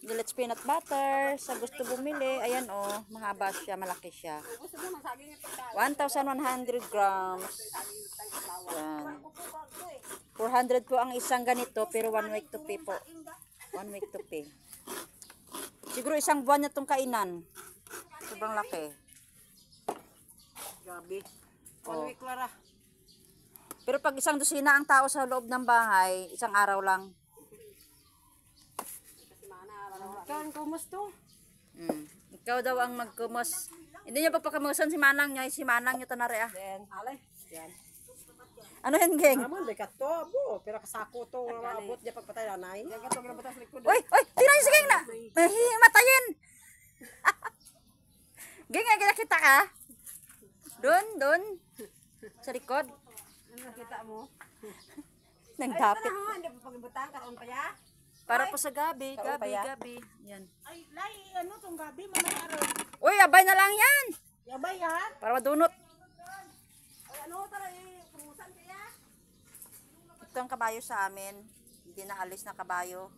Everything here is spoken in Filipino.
Gillets peanut butter. Sa gusto bumili, ayan oh, mahaba siya, malaki siya. 1,100 grams. Yan. 400 po ang isang ganito, pero 1 week to pay po. 1 week to pay. Siguro isang buwan na itong kainan. Sobrang laki. Gabi. 1 Oh. week Lara. Pero pag isang dosina ang tao sa loob ng bahay, isang araw lang. Kan kumus to. Ikaw daw ang magkumos. Hindi niya pagpakamusan si Manang niya. Si Manang niya tanari ah. Den, alay. Den. Ano yan, geng? Amon de kato abo, pero kasako to nga abot dia pagpatay nanay. Yang kato gira batas likod. Uy, tingnan niyo si geng na. Matayin. Geng, kita ka? Doon. Sa likod. Ano nakita mo? Nagdapit. Hindi pa pagibutan karon pa ya. Para po sa gabi. Yan. Ay, lay ano tong gabi mamaya ron. Uy, abay na lang yan. Yabay yan. Para madunot. Ay ano tara kumusan kaya? Ito ang kabayo sa amin. Hindi na alis na kabayo.